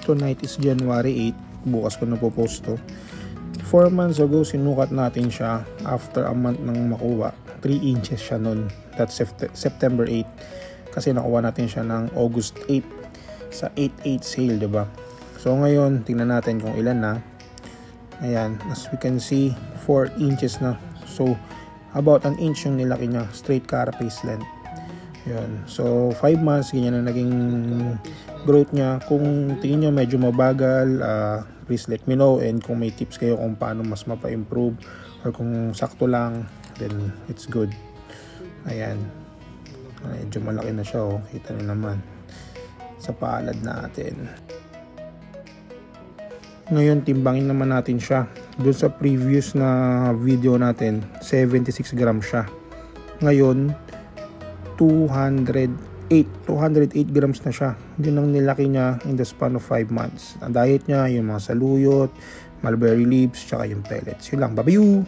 Tonight is January 8. Bukas ko na po post to. 4 months ago, sinukat natin siya after a month nang makuha. 3 inches siya nun. That's September 8. Kasi nakuha natin siya ng August 8 sa 8/8 sale, diba? So ngayon, tingnan natin kung ilan na. Ayan, as we can see, 4 inches na. So, about an inch yung nilaki niya. Straight carapace length. Yun. So, 5 months, ganyan na naging growth niya. Kung tingin nyo medyo mabagal, please let me know. And kung may tips kayo kung paano mas mapa-improve or kung sakto lang, then it's good. Ayan. Medyo malaki na siya, oh. Kita nyo naman sa palad natin. Ngayon, timbangin naman natin siya. Doon sa previous na video natin, 76 grams siya. Ngayon, 208 grams na siya. Yun ang nilaki niya in the span of 5 months. Ang diet niya, yung mga saluyot, mulberry leaves, tsaka yung pellets. Yun lang. Babayu!